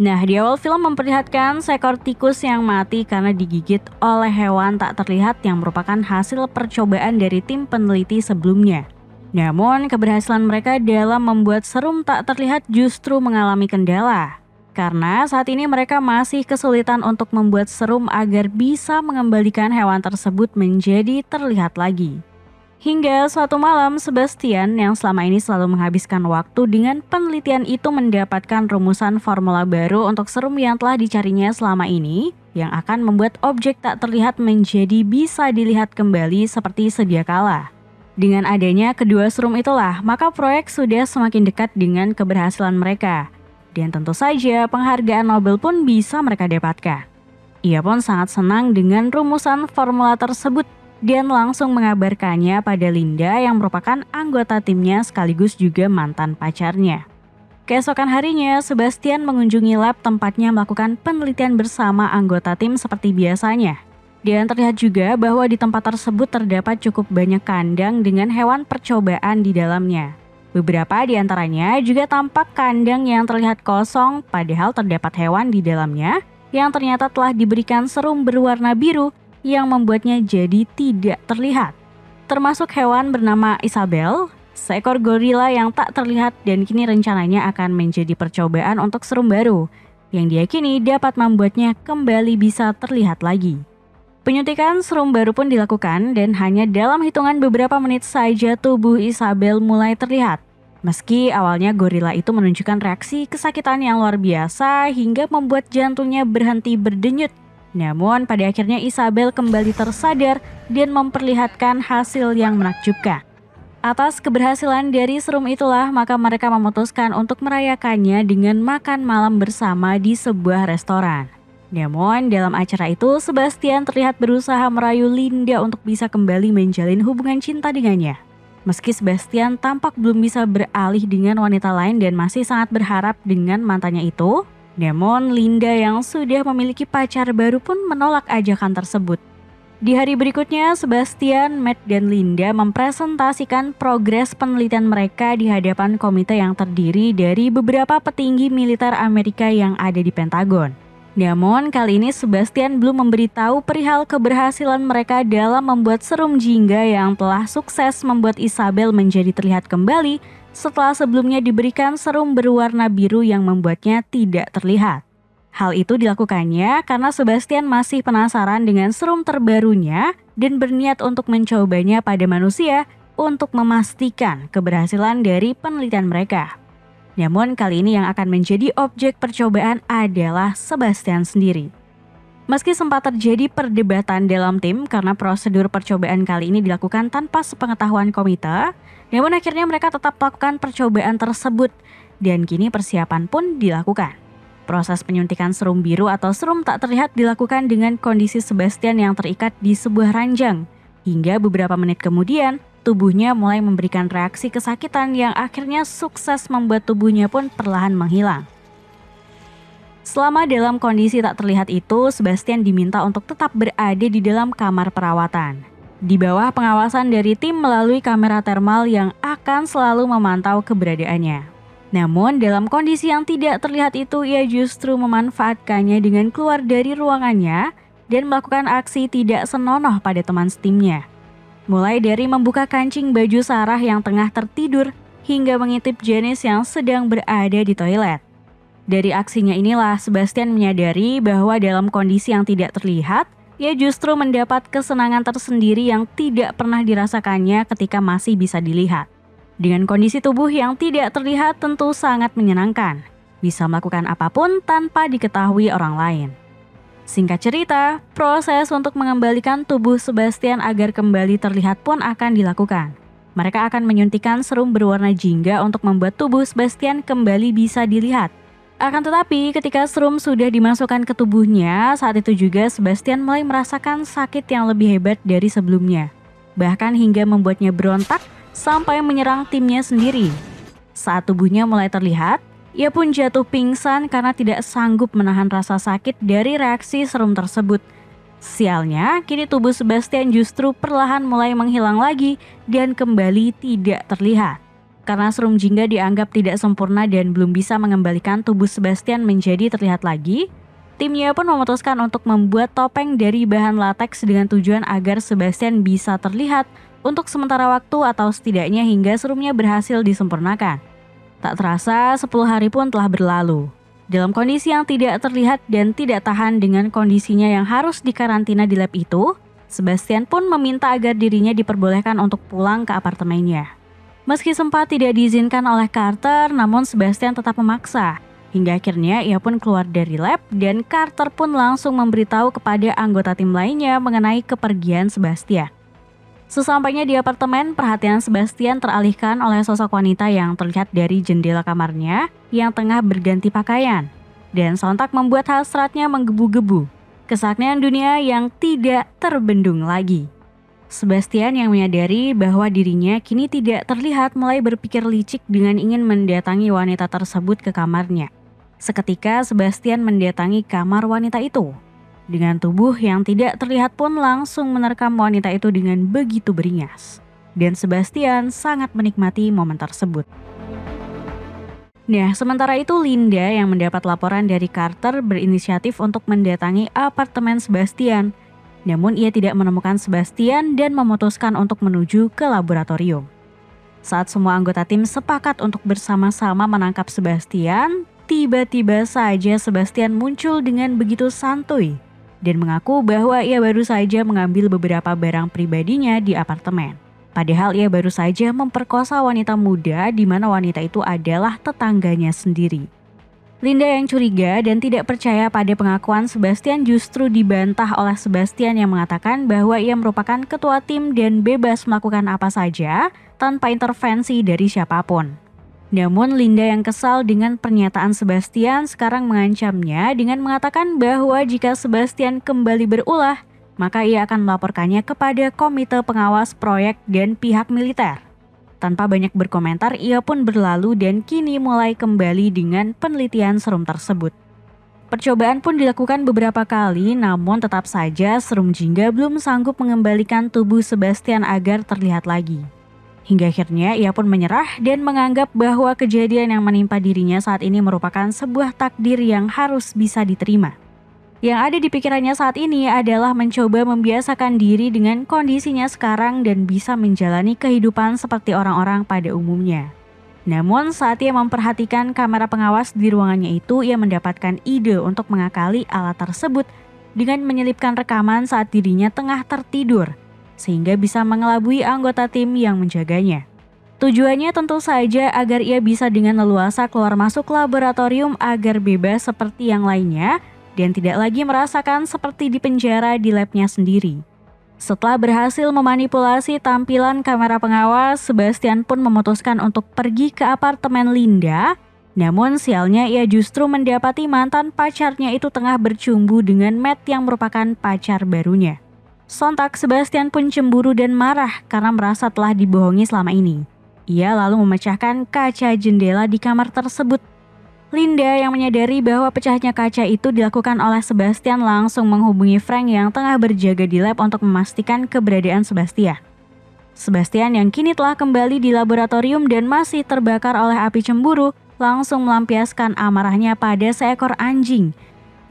Nah, di awal film memperlihatkan seekor tikus yang mati karena digigit oleh hewan tak terlihat yang merupakan hasil percobaan dari tim peneliti sebelumnya. Namun, keberhasilan mereka dalam membuat serum tak terlihat justru mengalami kendala. Karena saat ini mereka masih kesulitan untuk membuat serum agar bisa mengembalikan hewan tersebut menjadi terlihat lagi. Hingga suatu malam, Sebastian yang selama ini selalu menghabiskan waktu dengan penelitian itu mendapatkan rumusan formula baru untuk serum yang telah dicarinya selama ini, yang akan membuat objek tak terlihat menjadi bisa dilihat kembali seperti sedia kala. Dengan adanya kedua serum itulah, maka proyek sudah semakin dekat dengan keberhasilan mereka. Dan tentu saja penghargaan Nobel pun bisa mereka dapatkan. Ia pun sangat senang dengan rumusan formula tersebut dan langsung mengabarkannya pada Linda yang merupakan anggota timnya sekaligus juga mantan pacarnya. Keesokan harinya, Sebastian mengunjungi lab tempatnya melakukan penelitian bersama anggota tim seperti biasanya. Dan terlihat juga bahwa di tempat tersebut terdapat cukup banyak kandang dengan hewan percobaan di dalamnya. Beberapa di antaranya juga tampak kandang yang terlihat kosong padahal terdapat hewan di dalamnya yang ternyata telah diberikan serum berwarna biru yang membuatnya jadi tidak terlihat. Termasuk hewan bernama Isabel, seekor gorila yang tak terlihat dan kini rencananya akan menjadi percobaan untuk serum baru, yang diyakini dapat membuatnya kembali bisa terlihat lagi. Penyuntikan serum baru pun dilakukan dan hanya dalam hitungan beberapa menit saja tubuh Isabel mulai terlihat. Meski awalnya gorila itu menunjukkan reaksi kesakitan yang luar biasa hingga membuat jantungnya berhenti berdenyut. Namun pada akhirnya Isabel kembali tersadar dan memperlihatkan hasil yang menakjubkan. Atas keberhasilan dari serum itulah maka mereka memutuskan untuk merayakannya dengan makan malam bersama di sebuah restoran. Namun dalam acara itu Sebastian terlihat berusaha merayu Linda untuk bisa kembali menjalin hubungan cinta dengannya. Meski Sebastian tampak belum bisa beralih dengan wanita lain dan masih sangat berharap dengan mantannya itu, namun Linda yang sudah memiliki pacar baru pun menolak ajakan tersebut. Di hari berikutnya, Sebastian, Matt, dan Linda mempresentasikan progres penelitian mereka di hadapan komite yang terdiri dari beberapa petinggi militer Amerika yang ada di Pentagon. Namun kali ini Sebastian belum memberitahu perihal keberhasilan mereka dalam membuat serum jingga yang telah sukses membuat Isabel menjadi terlihat kembali setelah sebelumnya diberikan serum berwarna biru yang membuatnya tidak terlihat. Hal itu dilakukannya karena Sebastian masih penasaran dengan serum terbarunya dan berniat untuk mencobanya pada manusia untuk memastikan keberhasilan dari penelitian mereka. Namun kali ini yang akan menjadi objek percobaan adalah Sebastian sendiri. Meski sempat terjadi perdebatan dalam tim karena prosedur percobaan kali ini dilakukan tanpa sepengetahuan komite, namun akhirnya mereka tetap melakukan percobaan tersebut dan kini persiapan pun dilakukan. Proses penyuntikan serum biru atau serum tak terlihat dilakukan dengan kondisi Sebastian yang terikat di sebuah ranjang. Hingga beberapa menit kemudian, tubuhnya mulai memberikan reaksi kesakitan yang akhirnya sukses membuat tubuhnya pun perlahan menghilang. Selama dalam kondisi tak terlihat itu, Sebastian diminta untuk tetap berada di dalam kamar perawatan. Di bawah pengawasan dari tim melalui kamera thermal yang akan selalu memantau keberadaannya. Namun dalam kondisi yang tidak terlihat itu, ia justru memanfaatkannya dengan keluar dari ruangannya dan melakukan aksi tidak senonoh pada teman setimnya. Mulai dari membuka kancing baju Sarah yang tengah tertidur hingga mengintip Janice yang sedang berada di toilet. Dari aksinya inilah Sebastian menyadari bahwa dalam kondisi yang tidak terlihat, ia justru mendapat kesenangan tersendiri yang tidak pernah dirasakannya ketika masih bisa dilihat. Dengan kondisi tubuh yang tidak terlihat tentu sangat menyenangkan, bisa melakukan apapun tanpa diketahui orang lain. Singkat cerita, proses untuk mengembalikan tubuh Sebastian agar kembali terlihat pun akan dilakukan. Mereka akan menyuntikkan serum berwarna jingga untuk membuat tubuh Sebastian kembali bisa dilihat. Akan tetapi ketika serum sudah dimasukkan ke tubuhnya, saat itu juga Sebastian mulai merasakan sakit yang lebih hebat dari sebelumnya. Bahkan hingga membuatnya berontak sampai menyerang timnya sendiri. Saat tubuhnya mulai terlihat, ia pun jatuh pingsan karena tidak sanggup menahan rasa sakit dari reaksi serum tersebut. Sialnya, kini tubuh Sebastian justru perlahan mulai menghilang lagi dan kembali tidak terlihat. Karena serum jingga dianggap tidak sempurna dan belum bisa mengembalikan tubuh Sebastian menjadi terlihat lagi, timnya pun memutuskan untuk membuat topeng dari bahan lateks dengan tujuan agar Sebastian bisa terlihat untuk sementara waktu atau setidaknya hingga serumnya berhasil disempurnakan. Tak terasa 10 hari pun telah berlalu. Dalam kondisi yang tidak terlihat dan tidak tahan dengan kondisinya yang harus dikarantina di lab itu, Sebastian pun meminta agar dirinya diperbolehkan untuk pulang ke apartemennya. Meski sempat tidak diizinkan oleh Carter, namun Sebastian tetap memaksa. Hingga akhirnya ia pun keluar dari lab dan Carter pun langsung memberitahu kepada anggota tim lainnya mengenai kepergian Sebastian. Sesampainya di apartemen, perhatian Sebastian teralihkan oleh sosok wanita yang terlihat dari jendela kamarnya yang tengah berganti pakaian. Dan sontak membuat hasratnya menggebu-gebu. Kesaktian dunia yang tidak terbendung lagi. Sebastian yang menyadari bahwa dirinya kini tidak terlihat mulai berpikir licik dengan ingin mendatangi wanita tersebut ke kamarnya. Seketika Sebastian mendatangi kamar wanita itu. Dengan tubuh yang tidak terlihat pun langsung menerkam wanita itu dengan begitu beringas. Dan Sebastian sangat menikmati momen tersebut. Nah, sementara itu Linda yang mendapat laporan dari Carter berinisiatif untuk mendatangi apartemen Sebastian. Namun ia tidak menemukan Sebastian dan memutuskan untuk menuju ke laboratorium. Saat semua anggota tim sepakat untuk bersama-sama menangkap Sebastian, tiba-tiba saja Sebastian muncul dengan begitu santuy dan mengaku bahwa ia baru saja mengambil beberapa barang pribadinya di apartemen. Padahal ia baru saja memperkosa wanita muda di mana wanita itu adalah tetangganya sendiri. Linda yang curiga dan tidak percaya pada pengakuan Sebastian justru dibantah oleh Sebastian yang mengatakan bahwa ia merupakan ketua tim dan bebas melakukan apa saja tanpa intervensi dari siapapun. Namun Linda yang kesal dengan pernyataan Sebastian sekarang mengancamnya dengan mengatakan bahwa jika Sebastian kembali berulah, maka ia akan melaporkannya kepada komite pengawas proyek dan pihak militer. Tanpa banyak berkomentar, ia pun berlalu dan kini mulai kembali dengan penelitian serum tersebut. Percobaan pun dilakukan beberapa kali, namun tetap saja serum jingga belum sanggup mengembalikan tubuh Sebastian agar terlihat lagi. Hingga akhirnya ia pun menyerah dan menganggap bahwa kejadian yang menimpa dirinya saat ini merupakan sebuah takdir yang harus bisa diterima. Yang ada di pikirannya saat ini adalah mencoba membiasakan diri dengan kondisinya sekarang dan bisa menjalani kehidupan seperti orang-orang pada umumnya. Namun saat ia memperhatikan kamera pengawas di ruangannya itu, ia mendapatkan ide untuk mengakali alat tersebut dengan menyelipkan rekaman saat dirinya tengah tertidur, sehingga bisa mengelabui anggota tim yang menjaganya. Tujuannya tentu saja agar ia bisa dengan leluasa keluar masuk laboratorium agar bebas seperti yang lainnya, dan tidak lagi merasakan seperti di penjara di labnya sendiri. Setelah berhasil memanipulasi tampilan kamera pengawas, Sebastian pun memutuskan untuk pergi ke apartemen Linda. Namun sialnya ia justru mendapati mantan pacarnya itu tengah bercumbu dengan Matt yang merupakan pacar barunya. Sontak Sebastian pun cemburu dan marah karena merasa telah dibohongi selama ini. Ia lalu memecahkan kaca jendela di kamar tersebut. Linda yang menyadari bahwa pecahnya kaca itu dilakukan oleh Sebastian langsung menghubungi Frank yang tengah berjaga di lab untuk memastikan keberadaan Sebastian. Sebastian yang kini telah kembali di laboratorium dan masih terbakar oleh api cemburu, langsung melampiaskan amarahnya pada seekor anjing.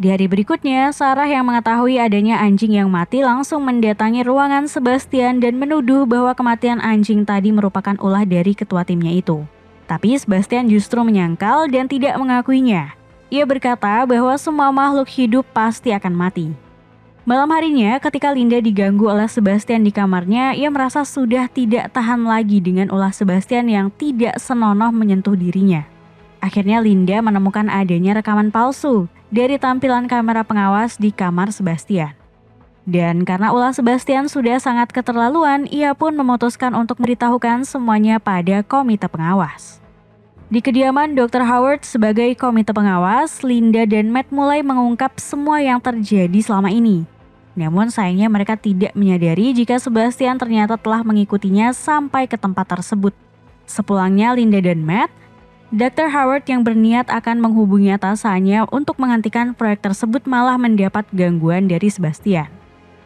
Di hari berikutnya, Sarah yang mengetahui adanya anjing yang mati langsung mendatangi ruangan Sebastian dan menuduh bahwa kematian anjing tadi merupakan ulah dari ketua timnya itu. Tapi Sebastian justru menyangkal dan tidak mengakuinya. Ia berkata bahwa semua makhluk hidup pasti akan mati. Malam harinya, ketika Linda diganggu oleh Sebastian di kamarnya, ia merasa sudah tidak tahan lagi dengan ulah Sebastian yang tidak senonoh menyentuh dirinya. Akhirnya Linda menemukan adanya rekaman palsu dari tampilan kamera pengawas di kamar Sebastian. Dan karena ulah Sebastian sudah sangat keterlaluan, ia pun memutuskan untuk memberitahukan semuanya pada komite pengawas. Di kediaman Dr. Howard sebagai komite pengawas, Linda dan Matt mulai mengungkap semua yang terjadi selama ini. Namun sayangnya mereka tidak menyadari jika Sebastian ternyata telah mengikutinya sampai ke tempat tersebut. Sepulangnya Linda dan Matt, Dr. Howard yang berniat akan menghubungi atasannya untuk menghentikan proyek tersebut malah mendapat gangguan dari Sebastian.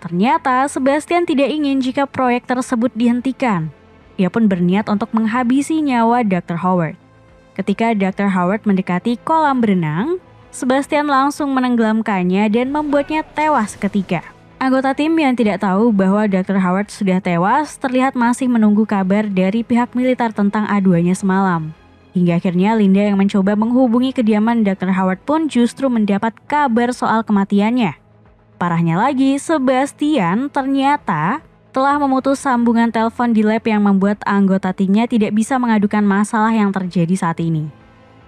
Ternyata Sebastian tidak ingin jika proyek tersebut dihentikan. ia pun berniat untuk menghabisi nyawa Dr. Howard. Ketika Dr. Howard mendekati kolam berenang, Sebastian langsung menenggelamkannya dan membuatnya tewas seketika. Anggota tim yang tidak tahu bahwa Dr. Howard sudah tewas terlihat masih menunggu kabar dari pihak militer tentang aduannya semalam. Hingga akhirnya Linda yang mencoba menghubungi kediaman Dr. Howard pun justru mendapat kabar soal kematiannya. Parahnya lagi, Sebastian ternyata telah memutus sambungan telepon di lab yang membuat anggota timnya tidak bisa mengadukan masalah yang terjadi saat ini.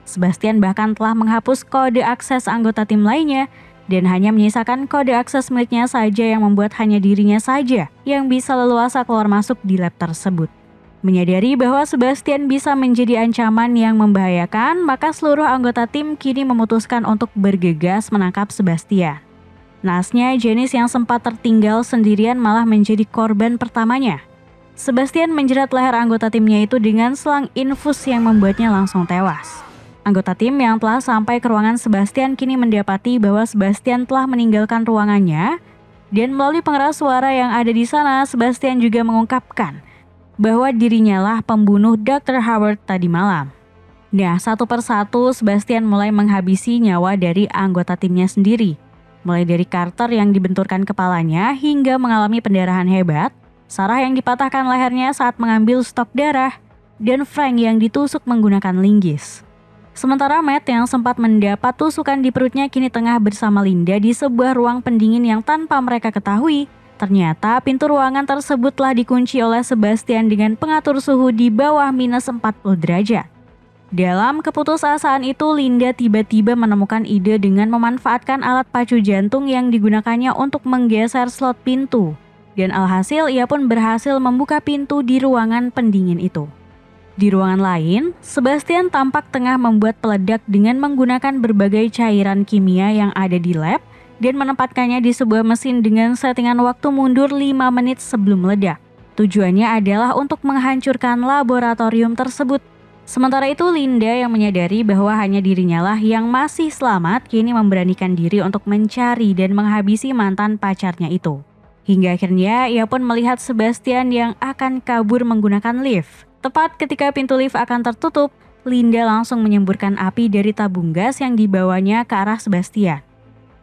Sebastian bahkan telah menghapus kode akses anggota tim lainnya dan hanya menyisakan kode akses miliknya saja yang membuat hanya dirinya saja yang bisa leluasa keluar masuk di lab tersebut. Menyadari bahwa Sebastian bisa menjadi ancaman yang membahayakan, maka seluruh anggota tim kini memutuskan untuk bergegas menangkap Sebastian. Naasnya, Janice yang sempat tertinggal sendirian malah menjadi korban pertamanya. Sebastian menjerat leher anggota timnya itu dengan selang infus yang membuatnya langsung tewas. Anggota tim yang telah sampai ke ruangan Sebastian kini mendapati bahwa Sebastian telah meninggalkan ruangannya, dan melalui pengeras suara yang ada di sana, Sebastian juga mengungkapkan bahwa dirinya lah pembunuh Dr. Howard tadi malam. Nah, satu persatu Sebastian mulai menghabisi nyawa dari anggota timnya sendiri. Mulai dari Carter yang dibenturkan kepalanya hingga mengalami pendarahan hebat, Sarah yang dipatahkan lehernya saat mengambil stok darah, dan Frank yang ditusuk menggunakan linggis. Sementara Matt yang sempat mendapat tusukan di perutnya kini tengah bersama Linda di sebuah ruang pendingin yang tanpa mereka ketahui, ternyata pintu ruangan tersebut telah dikunci oleh Sebastian dengan pengatur suhu di bawah minus 40 derajat. Dalam keputusasaan itu, Linda tiba-tiba menemukan ide dengan memanfaatkan alat pacu jantung yang digunakannya untuk menggeser slot pintu. Dan alhasil ia pun berhasil membuka pintu di ruangan pendingin itu. Di ruangan lain, Sebastian tampak tengah membuat peledak dengan menggunakan berbagai cairan kimia yang ada di lab dan menempatkannya di sebuah mesin dengan settingan waktu mundur 5 menit sebelum meledak. Tujuannya adalah untuk menghancurkan laboratorium tersebut. Sementara itu, Linda yang menyadari bahwa hanya dirinya lah yang masih selamat kini memberanikan diri untuk mencari dan menghabisi mantan pacarnya itu. Hingga akhirnya ia pun melihat Sebastian yang akan kabur menggunakan lift. Tepat ketika pintu lift akan tertutup, Linda langsung menyemburkan api dari tabung gas yang dibawanya ke arah Sebastian.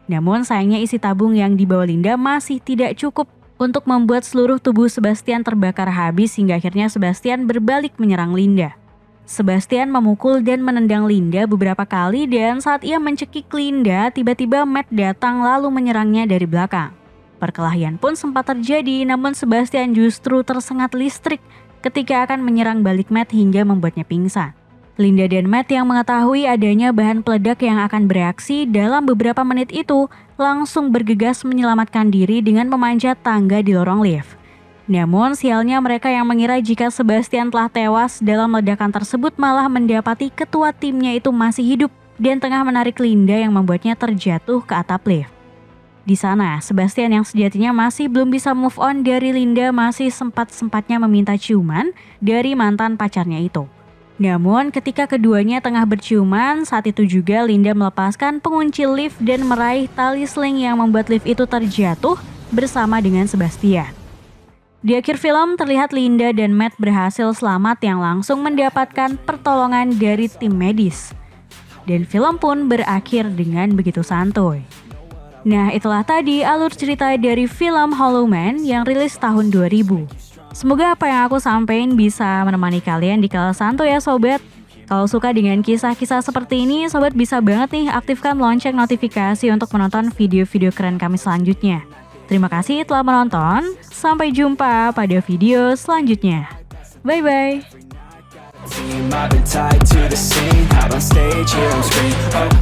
Namun sayangnya isi tabung yang dibawa Linda masih tidak cukup untuk membuat seluruh tubuh Sebastian terbakar habis hingga akhirnya Sebastian berbalik menyerang Linda. Sebastian memukul dan menendang Linda beberapa kali dan saat ia mencekik Linda, tiba-tiba Matt datang lalu menyerangnya dari belakang. Perkelahian pun sempat terjadi, namun Sebastian justru tersengat listrik ketika akan menyerang balik Matt hingga membuatnya pingsan. Linda dan Matt yang mengetahui adanya bahan peledak yang akan bereaksi dalam beberapa menit itu langsung bergegas menyelamatkan diri dengan memanjat tangga di lorong lift. Namun sialnya mereka yang mengira jika Sebastian telah tewas dalam ledakan tersebut malah mendapati ketua timnya itu masih hidup dan tengah menarik Linda yang membuatnya terjatuh ke atap lift. Di sana, Sebastian yang sejatinya masih belum bisa move on dari Linda masih sempat-sempatnya meminta ciuman dari mantan pacarnya itu. Namun ketika keduanya tengah berciuman, saat itu juga Linda melepaskan pengunci lift dan meraih tali sling yang membuat lift itu terjatuh bersama dengan Sebastian. Di akhir film terlihat Linda dan Matt berhasil selamat yang langsung mendapatkan pertolongan dari tim medis. Dan film pun berakhir dengan begitu santuy. Nah, itulah tadi alur cerita dari film Hollow Man yang rilis tahun 2000. Semoga apa yang aku sampaikan bisa menemani kalian di kala santuy ya sobat. Kalau suka dengan kisah-kisah seperti ini, sobat bisa banget nih aktifkan lonceng notifikasi untuk menonton video-video keren kami selanjutnya. Terima kasih telah menonton, sampai jumpa pada video selanjutnya. Bye-bye. I've been tied to the scene, out on stage, here on screen.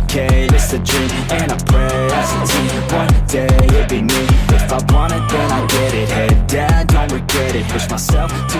Okay, this a dream, and I pray as a team. One day it'd be me, if I want it then I get it. Head down, don't regret it, push myself to